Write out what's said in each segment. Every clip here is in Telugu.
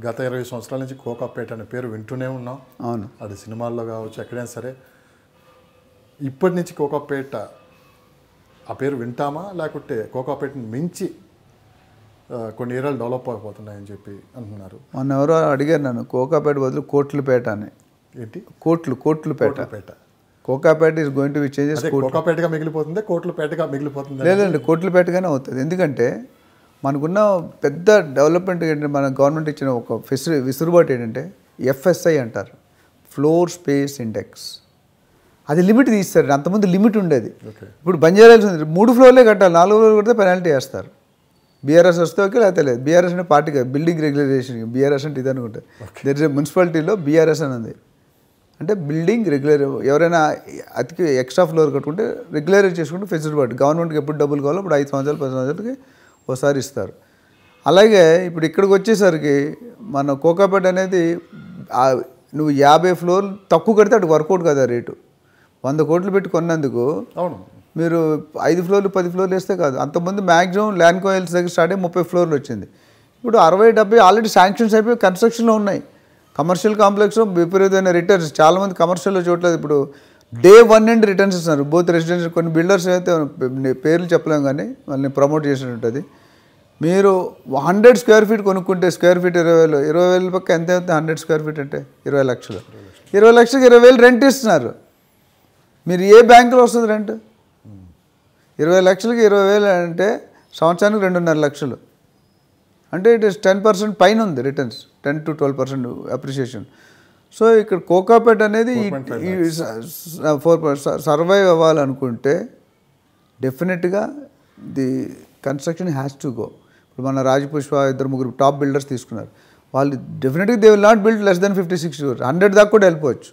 గత 20 సంవత్సరాల నుంచి కోకాపేట అనే పేరు వింటూనే ఉన్నాం. అవును. అది సినిమాల్లో కావచ్చు, ఎక్కడైనా సరే. ఇప్పటి నుంచి కోకాపేట ఆ పేరు వింటామా, లేకుంటే కోకాపేటని మించి కొన్ని ఏరియాలు డెవలప్ అయిపోతున్నాయని చెప్పి అంటున్నారు. మొన్న ఎవరో అడిగారు నన్ను, కోకాపేట బదులు కోట్లపేట అని. ఏంటి? Kotlapeta. Kokapeta is going to be changes. కోకాపేటగా మిగిలిపోతుంది, కోట్లపేటగా మిగిలిపోతుంది? లేదండి, కోట్లపేటగానే అవుతుంది. ఎందుకంటే మనకున్న పెద్ద డెవలప్మెంట్ ఏంటంటే, మన గవర్నమెంట్ ఇచ్చిన ఒక విసురుబాటు ఏంటంటే ఎఫ్ఎస్ఐ అంటారు, ఫ్లోర్ స్పేస్ ఇండెక్స్. అది లిమిట్ తీస్తారు. అంతకుముందు లిమిట్ ఉండేది. ఇప్పుడు బంజారాల్సి ఉంది, 3 ఫ్లోర్లే కట్టాలి, 4 ఫ్లోర్లు కడితే పెనాల్టీ వేస్తారు. బీఆర్ఎస్ వస్తే ఓకే, లేకపోతే లేదు. బీఆర్ఎస్ అంటే పార్టీ కాదు, బిల్డింగ్ రెగ్యులరేషన్. బీఆర్ఎస్ అంటే ఇది అనుకుంటారు. దర్ ఇస్ మున్సిపాలిటీలో బీఆర్ఎస్ అని ఉంది, అంటే బిల్డింగ్ రెగ్యులర్. ఎవరైనా అతికి ఎక్స్ట్రా ఫ్లోర్ కట్టుకుంటే రెగ్యులరైజ్ చేసుకుంటే ఫెసిలిటీ. గవర్నమెంట్కి ఎప్పుడు డబ్బులు కావాలో అప్పుడు 5 సంవత్సరాలు 10 సంవత్సరాలకి ఒకసారి ఇస్తారు. అలాగే ఇప్పుడు ఇక్కడికి వచ్చేసరికి మన కోకాపేట అనేది నువ్వు 50 ఫ్లోర్లు తక్కువ కడితే అటు వర్కౌట్ కదా రేటు. 100 కోట్లు పెట్టి కొన్నందుకు అవును మీరు 5 ఫ్లోర్లు 10 ఫ్లోర్లు వేస్తే కాదు. అంతకుముందు మ్యాక్సిమం ల్యాండ్ కోయిల్స్ దగ్గర స్టార్ట్ అయ్యి 30 ఫ్లోర్లు వచ్చింది. ఇప్పుడు 60-70 ఆల్రెడీ శాంక్షన్స్ అయిపోయి కన్స్ట్రక్షన్లో ఉన్నాయి. కమర్షియల్ కాంప్లెక్స్లో విపరీతమైన రిటర్న్స్. చాలామంది కమర్షియల్లో చూడలేదు. ఇప్పుడు డే 1 నుండి రిటర్న్స్ ఇస్తున్నారు. Both residential. కొన్ని బిల్డర్స్ అయితే పేర్లు చెప్పలేము కానీ వాళ్ళని ప్రమోట్ చేసినట్టుంది. మీరు 100 స్క్వేర్ ఫీట్ కొనుక్కుంటే స్క్వేర్ ఫీట్ 20,000. 20,000 పక్క ఎంత అవుతుంది? 100 స్క్వేర్ ఫీట్ అంటే 20 లక్షలు. 20 లక్షలకి 20,000 రెంట్ ఇస్తున్నారు. మీరు ఏ బ్యాంకులో వస్తుంది రెంట్? 20 లక్షలకి 20,000 అంటే సంవత్సరానికి 2.5 లక్షలు. అంటే ఇట్ ఇస్ 10% పైన ఉంది రిటర్న్స్, 10 to 12% అప్రిషియేషన్. సో ఇక్కడ కోకాపేట అనేది 4% సర్వైవ్ అవ్వాలనుకుంటే డెఫినెట్గా the construction has to go. ఇప్పుడు మన రాజపుష్ప 2-3 టాప్ బిల్డర్స్ తీసుకున్నారు. వాళ్ళు డెఫినెట్గా they will not build less than 50-60 crores. 100 దాకా కూడా వెళ్ళిపోవచ్చు.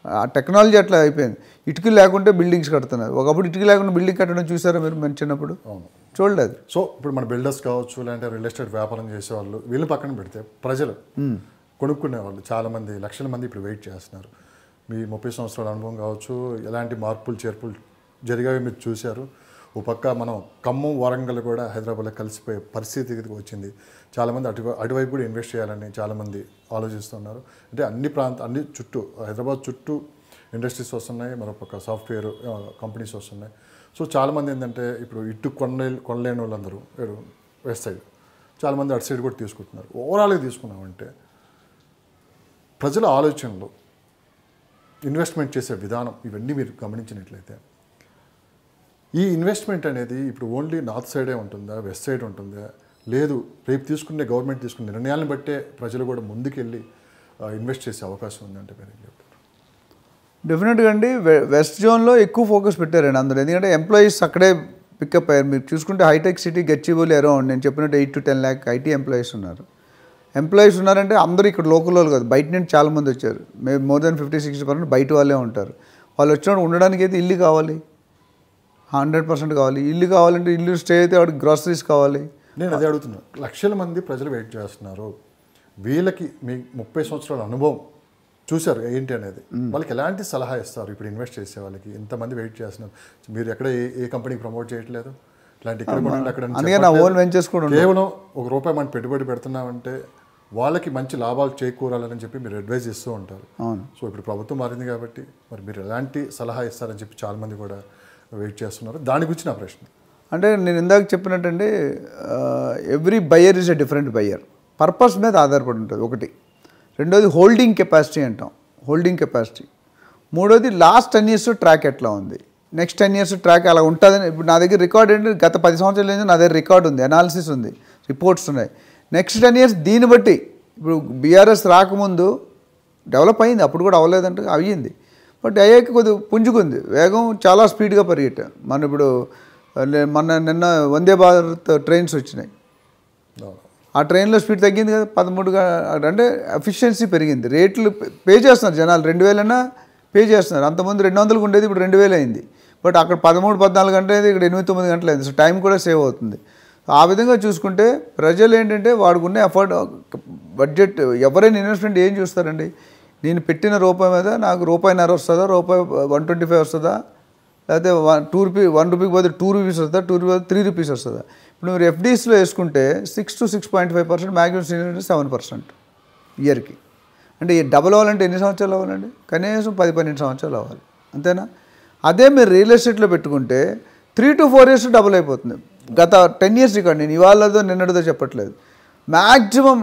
ఆ టెక్నాలజీ అట్లా అయిపోయింది. ఇటుకలు లేకుంటే బిల్డింగ్స్ కడుతున్నారు. ఒకప్పుడు ఇటుక లేకుండా బిల్డింగ్ కట్టడం చూసారా మీరు మన చిన్నప్పుడు? చూడలేదు. సో ఇప్పుడు మన బిల్డర్స్ కావచ్చు, లేదంటే రియల్ ఎస్టేట్ వ్యాపారం చేసేవాళ్ళు, వీళ్ళు పక్కన పెడితే ప్రజలు కొనుక్కునే వాళ్ళు చాలామంది, లక్షల మంది ఇప్పుడు వెయిట్ చేస్తున్నారు. మీ 30 సంవత్సరాల అనుభవం కావచ్చు, ఎలాంటి మార్పులు చేర్పులు జరిగాయో మీరు చూశారు. ఓ పక్క మనం ఖమ్మం, వరంగల్ కూడా హైదరాబాద్లో కలిసిపోయే పరిస్థితికి వచ్చింది. చాలామంది అటువైపు కూడా ఇన్వెస్ట్ చేయాలని చాలామంది ఆలోచిస్తున్నారు. అంటే అన్ని చుట్టూ హైదరాబాద్ చుట్టూ ఇండస్ట్రీస్ వస్తున్నాయి, మరొక సాఫ్ట్వేర్ కంపెనీస్ వస్తున్నాయి. సో చాలామంది ఏంటంటే ఇప్పుడు ఇటు కొనలేని వాళ్ళందరూ వెస్ట్ సైడ్, చాలామంది అటు సైడ్ కూడా తీసుకుంటున్నారు. ఓవరాల్గా తీసుకున్నామంటే ప్రజల ఆలోచనలు, ఇన్వెస్ట్మెంట్ చేసే విధానం, ఇవన్నీ మీరు గమనించినట్లయితే ఈ ఇన్వెస్ట్మెంట్ అనేది ఇప్పుడు ఓన్లీ నార్త్ సైడే ఉంటుందా, వెస్ట్ సైడ్ ఉంటుందా, లేదు రేపు తీసుకునే గవర్నమెంట్ తీసుకునే నిర్ణయాలను బట్టే ప్రజలు కూడా ముందుకెళ్ళి ఇన్వెస్ట్ చేసే అవకాశం ఉందంటే మీరు ఏం చెప్తారు? డెఫినెట్గా అండి, వెస్ట్ జోన్లో ఎక్కువ ఫోకస్ పెట్టారండి అందరూ. ఎందుకంటే ఎంప్లాయీస్ అక్కడే పికప్ అయ్యారు. మీరు చూసుకుంటే హైటెక్ సిటీ గచ్చిబౌలి అరౌండ్ నేను చెప్పినట్టు 8 to 10 lakh ఐటీ ఎంప్లాయీస్ ఉన్నారు. ఎంప్లాయీస్ ఉన్నారంటే అందరూ ఇక్కడ లోకల్ వాళ్ళు కాదు, బయట నుంచి చాలామంది వచ్చారు. మేము మోర్ దెన్ 50-60% బయట వాళ్ళే ఉంటారు. వాళ్ళు వచ్చినప్పుడు ఉండడానికి అయితే ఇల్లు కావాలి, 100% కావాలి. ఇల్లు కావాలంటే ఇల్లు స్టే అయితే వాడికి గ్రాసరీస్ కావాలి. నేను అదే అడుగుతున్నాను. లక్షల మంది ప్రజలు వెయిట్ చేస్తున్నారు. వీళ్ళకి మీ 30 సంవత్సరాల అనుభవం చూశారు ఏంటి అనేది, వాళ్ళకి ఎలాంటి సలహా ఇస్తారు? ఇప్పుడు ఇన్వెస్ట్ చేసే వాళ్ళకి ఇంతమంది వెయిట్ చేస్తున్నారు. మీరు ఎక్కడ ఏ కంపెనీకి ప్రమోట్ చేయట్లేదు, ఇలాంటి ఇక్కడ కేవలం ₹1 మనం పెట్టుబడి పెడుతున్నామంటే వాళ్ళకి మంచి లాభాలు చేకూరాలని చెప్పి మీరు అడ్వైజ్ ఇస్తూ ఉంటారు. సో ఇప్పుడు ప్రభుత్వం మారింది కాబట్టి మరి మీరు ఎలాంటి సలహా ఇస్తారని చెప్పి చాలామంది కూడా వెయిట్ చేస్తున్నారు. దాని గురించి నా ప్రశ్న. అంటే నేను ఇందాక చెప్పినట్టండి, every buyer is a different buyer. Purpose మీద ఆధారపడి ఉంటుంది ఒకటి. రెండోది హోల్డింగ్ కెపాసిటీ అంటాం, హోల్డింగ్ కెపాసిటీ. మూడోది లాస్ట్ 10 years ట్రాక్ ఎట్లా ఉంది, నెక్స్ట్ 10 years ట్రాక్ అలా ఉంటుందని. ఇప్పుడు నా దగ్గర రికార్డ్ ఏంటంటే గత 10 సంవత్సరాల నుంచి నా దగ్గర రికార్డ్ ఉంది, అనాలిసిస్ ఉంది, రిపోర్ట్స్ ఉన్నాయి. నెక్స్ట్ 10 years దీన్ని బట్టి ఇప్పుడు బీఆర్ఎస్ రాకముందు డెవలప్ అయింది, అప్పుడు కూడా అవ్వలేదంటే అయ్యింది. బట్ అయ్యాక కొద్దిగా పుంజుకుంది, వేగం చాలా స్పీడ్గా పరిగెట్టాం. నిన్న వందే భారత్ ట్రైన్స్ వచ్చినాయి. ఆ ట్రైన్లో స్పీడ్ తగ్గింది కదా, 13 అంటే ఎఫిషియన్సీ పెరిగింది. రేట్లు పే చేస్తున్నారు జనాలు, 2,000 పే చేస్తున్నారు. అంతకుముందు 200 ఉండేది, ఇప్పుడు 2,000 అయింది. బట్ అక్కడ 13-14 గంటలు అయితే ఇక్కడ 8-9 గంటలు అయింది. సో టైం కూడా సేవ్ అవుతుంది. ఆ విధంగా చూసుకుంటే ప్రజలు ఏంటంటే వాడుకునే బడ్జెట్, ఎవరైనా ఇన్వెస్ట్మెంట్ ఏం చూస్తారండి, నేను పెట్టిన రూపాయి మీద నాకు ₹1.50 వస్తుందా, ₹125 వస్తుందా, లేకపోతే ₹1 బదులు ₹2 వస్తుందా, ₹2 బదులు ₹3 వస్తుందా. ఇప్పుడు మీరు ఎఫ్డీస్లో వేసుకుంటే 6 to 6.5%, మ్యాక్సిమం 7%. ఇయర్కి. అంటే డబుల్ అవ్వాలంటే ఎన్ని సంవత్సరాలు అవ్వాలండి? కనీసం 10-12 సంవత్సరాలు అవ్వాలి, అంతేనా? అదే మీరు రియల్ ఎస్టేట్లో పెట్టుకుంటే 3 to 4 years డబుల్ అయిపోతుంది. గత 10 years రికార్డ్, నేను ఇవాళదో నిన్నటిదో చెప్పట్లేదు. మ్యాక్సిమం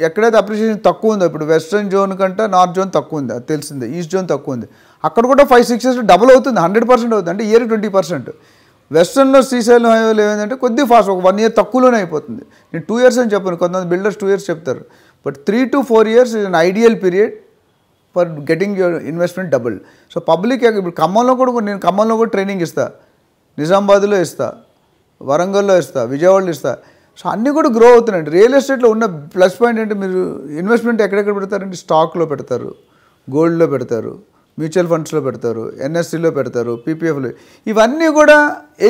ఎక్కడైతే అప్రిషియేషన్ తక్కువ ఉందో, ఇప్పుడు వెస్ట్రన్ జోన్ కంటే నార్త్ జోన్ తక్కువ ఉంది, అది తెలిసిందే. ఈస్ట్ జోన్ తక్కువ ఉంది, అక్కడ కూడా 5-6 years డబుల్ అవుతుంది, 100% అవుతుంది. అంటే ఇయర్ 20%. వెస్ట్రన్లో శ్రీశైలం హైవేలో ఏమైందంటే కొద్ది ఫాస్ట్, ఒక 1 year తక్కువలోనే అయిపోతుంది. నేను 2 years అని చెప్పాను, కొంతమంది బిల్డర్స్ 2 years చెప్తారు. But 3 to 4 years is an ideal period for getting your investment double. So public ఇప్పుడు ఖమ్మంలో కూడా, నేను ఖమ్మంలో కూడా ట్రైనింగ్ ఇస్తా, నిజామాబాద్లో ఇస్తా, వరంగల్లో ఇస్తా, విజయవాడలో ఇస్తా. సో అన్నీ కూడా గ్రో అవుతున్నాయండి. రియల్ ఎస్టేట్లో ఉన్న ప్లస్ పాయింట్ అంటే మీరు ఇన్వెస్ట్మెంట్ ఎక్కడెక్కడ పెడతారంటే స్టాక్లో పెడతారు, గోల్డ్లో పెడతారు, మ్యూచువల్ ఫండ్స్లో పెడతారు, ఎన్ఎస్సీలో పెడతారు, పీపీఎఫ్లో. ఇవన్నీ కూడా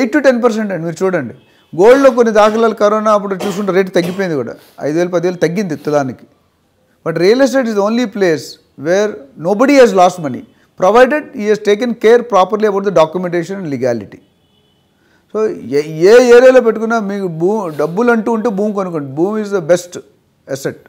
8 to 10% అండి. మీరు చూడండి, గోల్డ్లో కొన్ని దాఖలాలు కరోనా అప్పుడు చూసుకుంటే రేటు తగ్గిపోయింది కూడా, 5,000-10,000 తగ్గింది తులానికి. But real estate is only place where nobody has lost money provided he has taken care properly about the documentation and legality. So ఏ ఏరియాలో పెట్టుకున్నా మీకు డబ్బులు అంటూ ఉంటే భూమి కొనుక్కోండి. భూమి ఈజ్ ద బెస్ట్ అసెట్.